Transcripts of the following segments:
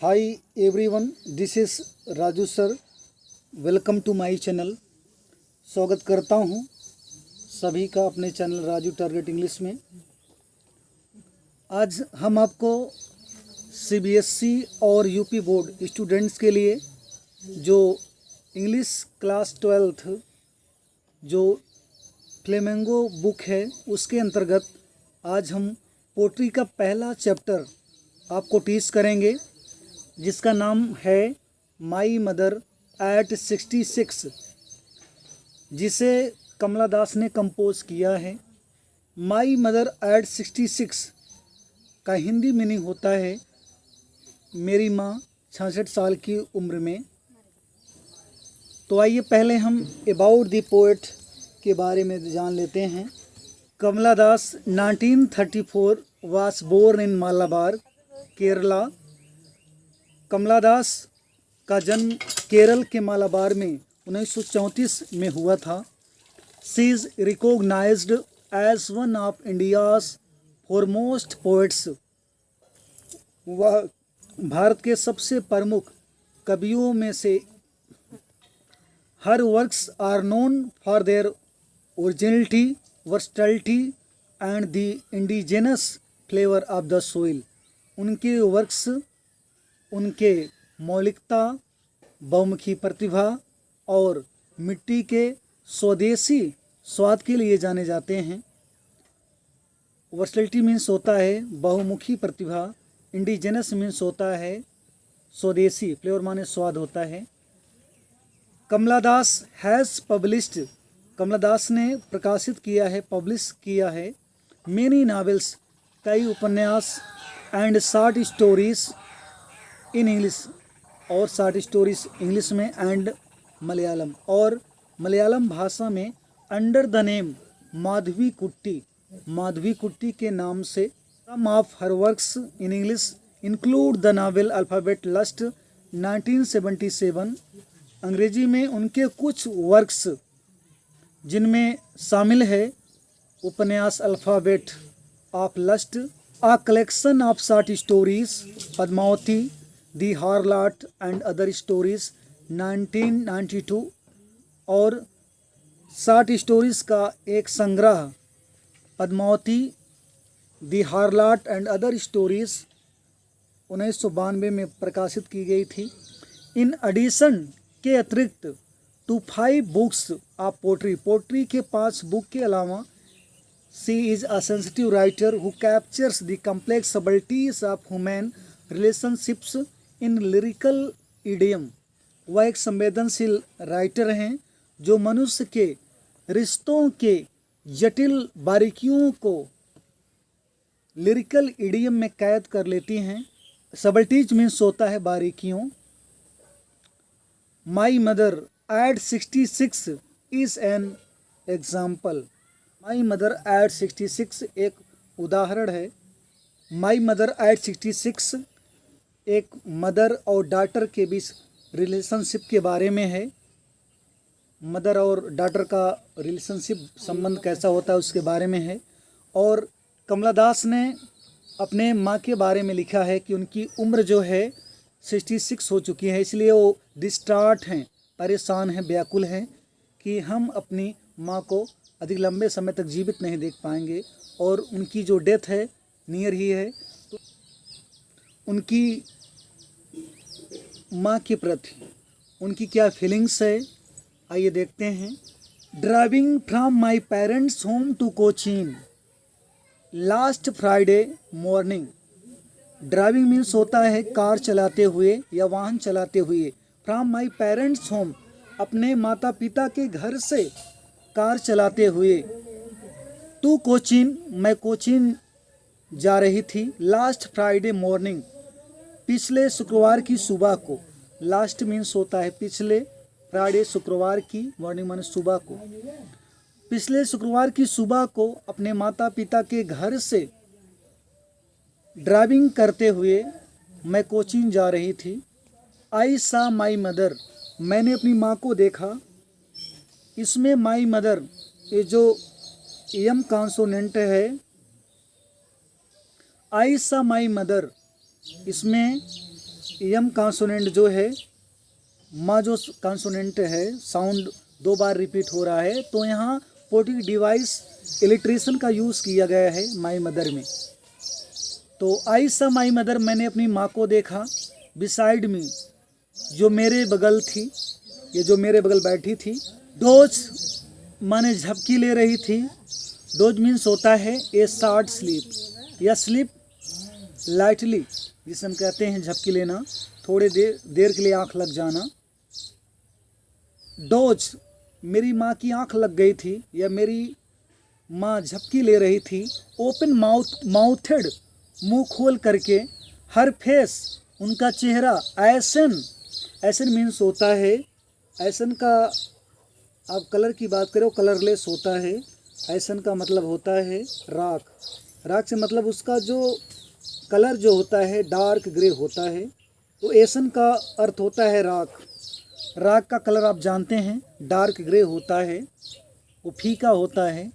Hi everyone, this is Raju sir. Welcome to my channel. स्वागत करता हूं सभी का अपने चैनल राजू टारगेट इंग्लिश में। आज हम आपको सीबीएसई और यूपी बोर्ड स्टूडेंट्स के लिए जो इंग्लिश क्लास 12th जो फ्लेमिंगो बुक है उसके अंतर्गत आज हम पोट्री का पहला चैप्टर आपको टीच करेंगे, जिसका नाम है माई मदर एट 66, जिसे कमला दास ने कंपोज किया है। माई मदर एट 66 का हिंदी मीनिंग होता है मेरी माँ 66 साल की उम्र में। तो आइए पहले हम अबाउट द पोएट के बारे में जान लेते हैं। Kamala Das 1934 was born in Malabar, Kerala. Kamala Das का जन्म केरल के मालाबार में 1934 में हुआ था। She is recognised as one of India's foremost poets. वह भारत के सबसे प्रमुख कवियों में से। Her works are known for their originality, versatility and the indigenous flavour of the soil. उनके वर्क्स उनके मौलिकता, बहुमुखी प्रतिभा और मिट्टी के स्वदेशी स्वाद के लिए जाने जाते हैं। वर्सटैलिटी मीन्स होता है बहुमुखी प्रतिभा, इंडिजिनस मीन्स होता है स्वदेशी, फ्लेवर माने स्वाद होता है। कमला दास हैज़ पब्लिश्ड, कमला दास ने प्रकाशित किया है, पब्लिश किया है मेनी नावेल्स, कई उपन्यास and short stories in English, और शॉर्ट स्टोरीज इंग्लिश में एंड मलयालम, और मलयालम भाषा में अंडर द नेम माधवी कुट्टी, माधवी कुट्टी के नाम से। Some of her works in English include the novel alphabet lust 1977। अंग्रेजी में उनके कुछ वर्क्स जिनमें शामिल है उपन्यास alphabet of lust, a collection of short stories Padmavati, the harlot and other stories 1992, और शॉर्ट स्टोरीज का एक संग्रह Padmavati, the harlot and other stories 1992 में प्रकाशित की गई थी। इन एडिशन के अतिरिक्त to 5 books of poetry, poetry के 5 बुक के अलावा she is a sensitive writer who captures the complex subtleties of human relationships in lyrical idiom. वह एक संवेदनशील राइटर हैं जो मनुष्य के रिश्तों के जटिल बारीकियों को लिरिकल इडियम में कैद कर लेती हैं। सबटलीटीज मीन्स होता है बारीकियों। My mother eight 66 is an example. My mother eight 66 एक उदाहरण है। माई मदर एट 66 एक मदर और डॉटर के बीच रिलेशनशिप के बारे में है। मदर और डॉटर का रिलेशनशिप संबंध कैसा होता है उसके बारे में है। और कमला दास ने अपने माँ के बारे में लिखा है कि उनकी उम्र जो है 66 हो चुकी है, इसलिए वो डिस्ट्राट हैं, परेशान हैं, व्याकुल हैं कि हम अपनी माँ को अधिक लंबे समय तक जीवित नहीं देख पाएंगे, और उनकी जो डेथ है नियर ही है। तो उनकी माँ के प्रति उनकी क्या फीलिंग्स है, आइए देखते हैं। Driving from my parents home to Cochin last Friday morning. Driving means होता है कार चलाते हुए या वाहन चलाते हुए। फ्रॉम माई पेरेंट्स होम अपने माता पिता के घर से कार चलाते हुए। टू कोचीन मैं कोचीन जा रही थी। लास्ट फ्राइडे मॉर्निंग पिछले शुक्रवार की सुबह को। लास्ट मीन्स होता है पिछले, फ्राइडे शुक्रवार की, मॉर्निंग माने सुबह को। पिछले शुक्रवार की सुबह को अपने माता पिता के घर से ड्राइविंग करते हुए मैं कोचीन जा रही थी। आई सा माई मदर, मैंने अपनी माँ को देखा। इसमें माई मदर ये जो एम कॉन्सोनेंट है, आई सा माई मदर, इसमें यम कॉन्सोनेंट जो है, माँ जो कॉन्सोनेंट है, साउंड 2 बार रिपीट हो रहा है, तो यहाँ पोटिक डिवाइस इलिट्रेशन का यूज़ किया गया है माई मदर में। तो आई सा माई मदर, मैंने अपनी माँ को देखा, बिसाइड मी, जो मेरे बगल थी, ये जो मेरे बगल बैठी थी, डोज माने झपकी ले रही थी। डोज मीन्स होता है ए शॉर्ट स्लीप या स्लीप लाइटली, जिसे हम कहते हैं झपकी लेना, थोड़े देर के लिए आंख लग जाना। डोज, मेरी माँ की आंख लग गई थी या मेरी माँ झपकी ले रही थी। ओपन माउथेड, मुंह खोल करके। हर फेस, उनका चेहरा। ऐसन, ऐसन मीन्स होता है, ऐसन का आप कलर की बात करें, कलरलेस होता है। ऐसन का मतलब होता है राख। राख से मतलब उसका जो कलर जो होता है डार्क ग्रे होता है, तो ऐसन का अर्थ होता है राख। राख का कलर आप जानते हैं, डार्क ग्रे होता है, वो फीका होता है,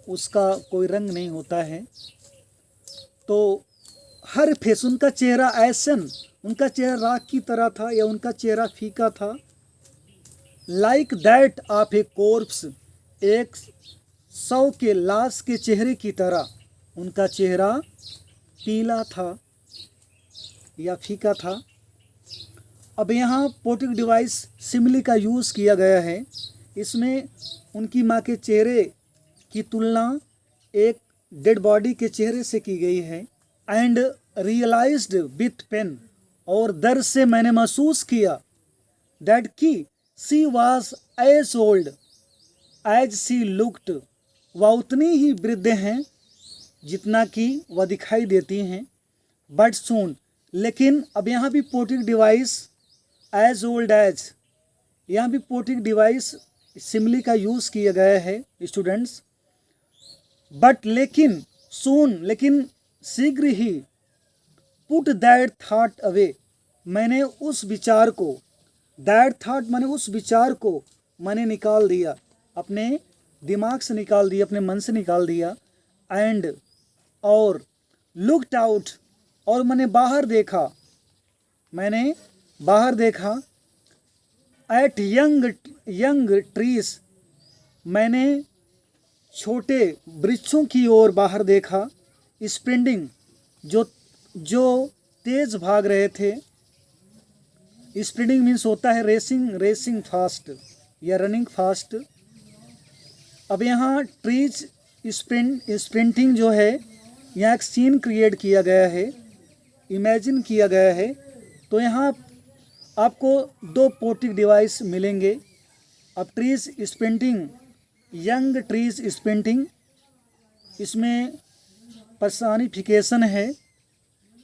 उसका कोई रंग नहीं होता है। तो हर फेस, उनका चेहरा ऐसन, उनका चेहरा राख की तरह था या उनका चेहरा फीका था। Like that of A corpse, एक शव के लाश के चेहरे की तरह उनका चेहरा पीला था या फीका था। अब यहाँ पोटिक डिवाइस सिमिली का यूज़ किया गया है। इसमें उनकी माँ के चेहरे की तुलना एक डेड बॉडी के चेहरे से की गई है। एंड रियलाइज्ड विथ पेन, और दर्द से मैंने महसूस किया, दैट की she was as old as she looked, वह उतनी ही वृद्ध हैं जितना कि वह दिखाई देती हैं। बट सून, लेकिन अब यहाँ भी पोटिक डिवाइस एज ओल्ड एज, यहाँ भी पोटिक डिवाइस सिमिली का यूज़ किया गया है स्टूडेंट्स। बट लेकिन सून, लेकिन शीघ्र ही, पुट दैट थाट अवे, मैंने उस विचार को, दैट थाट मैंने उस विचार को मैंने निकाल दिया, अपने दिमाग से निकाल दिया, अपने मन से निकाल दिया। एंड, और लुक्ड आउट, और मैंने बाहर देखा, मैंने बाहर देखा। एट यंग ट्रीज, मैंने छोटे वृक्षों की ओर बाहर देखा। स्प्रिंटिंग, जो तेज भाग रहे थे। स्प्रिंटिंग मीन्स होता है रेसिंग फास्ट या रनिंग फास्ट। अब यहाँ ट्रीज स्प्रिंटिंग जो है, यहाँ एक सीन क्रिएट किया गया है, इमेजिन किया गया है। तो यहाँ आपको 2 पोटिक डिवाइस मिलेंगे। अब trees sprinting, young trees sprinting, इसमें पर्सनिफिकेशन है,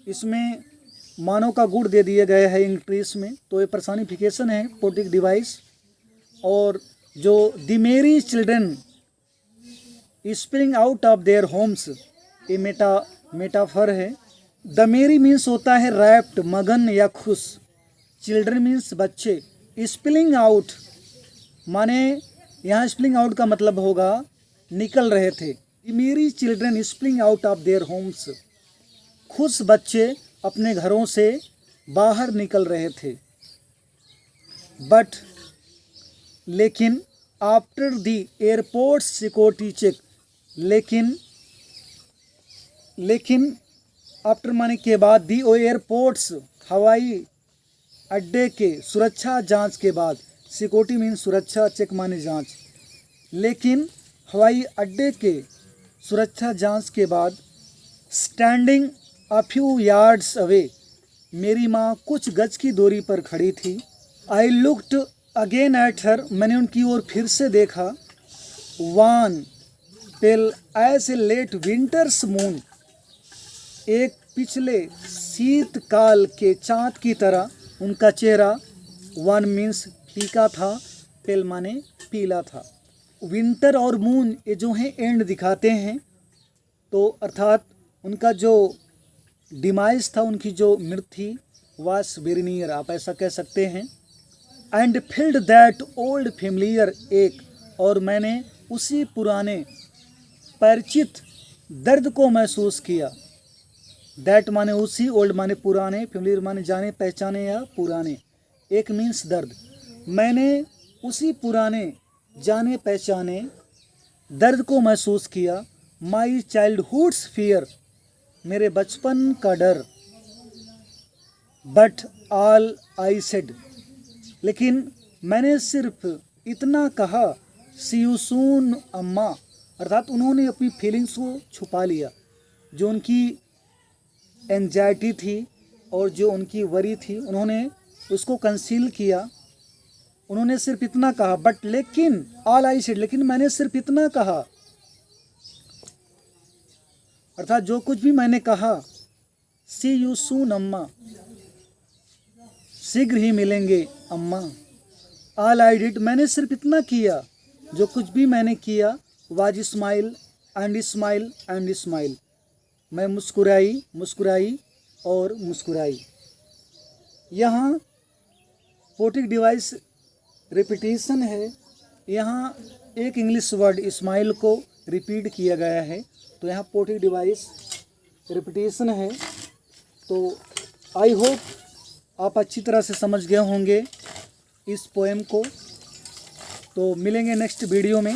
इसमें मानव का गुण दे दिया गया है इंग्लिश में, तो ये पर्सनिफिकेशन है पोटिक डिवाइस। और जो द मेरी children spring out of their homes, ये मेटाफर है। द मेरी मीन्स होता है रैप्ट, मगन या खुश। चिल्ड्रन मीन्स बच्चे। स्पिलिंग आउट माने यहाँ स्पिलिंग आउट का मतलब होगा निकल रहे थे। मेरी children spilling out of their homes, खुश बच्चे अपने घरों से बाहर निकल रहे थे। बट, लेकिन, after the airport security check, लेकिन आफ्टर माने के बाद, दी एयरपोर्ट्स हवाई अड्डे के सुरक्षा जांच के बाद। सिक्योरिटी मीन सुरक्षा, चेक माने जांच। लेकिन हवाई अड्डे के सुरक्षा जांच के बाद, standing a few yards away, मेरी माँ कुछ गज की दूरी पर खड़ी थी। I looked again at her, मैंने उनकी ओर फिर से देखा। Wan pale as a late winter's moon, एक पिछले शीतकाल के चाँद की तरह उनका चेहरा। वन मीन्स फीका था, पेल माने पीला था। विंटर और मून ये जो हैं एंड दिखाते हैं, तो अर्थात उनका जो डिमाइस था, उनकी जो मृत्यु थी, वास वेरी नियर, आप ऐसा कह सकते हैं। And field that old familiar एक, और मैंने उसी पुराने परिचित दर्द को महसूस किया। दैट माने उसी, ओल्ड माने पुराने, फेमिलियर माने जाने पहचाने या पुराने। एक मीन्स दर्द, मैंने उसी पुराने जाने पहचाने दर्द को महसूस किया। माई चाइल्डहुड्स फियर, मेरे बचपन का डर। बट ऑल आई सेड, लेकिन मैंने सिर्फ इतना कहा। सी यू सून अम्मा, अर्थात उन्होंने अपनी फीलिंग्स को छुपा लिया। जो उनकी एंजाइटी थी और जो उनकी वरी थी, उन्होंने उसको कंसील किया। उन्होंने सिर्फ इतना कहा, बट लेकिन ऑल आई सेड, लेकिन मैंने सिर्फ इतना कहा, अर्थात जो कुछ भी मैंने कहा। सी यू सून अम्मा, शीघ्र ही मिलेंगे अम्मा। ऑल आई डिड, मैंने सिर्फ इतना किया, जो कुछ भी मैंने किया। Was smile and smile and smile, मैं मुस्कुराई, मुस्कुराई और मुस्कुराई। यहाँ पोटिक डिवाइस रिपीटिशन है। यहाँ एक इंग्लिश वर्ड स्माइल को रिपीट किया गया है, तो यहाँ पोटिक डिवाइस रिपीटिशन है। तो आई होप आप अच्छी तरह से समझ गए होंगे इस पोएम को। तो मिलेंगे नेक्स्ट वीडियो में।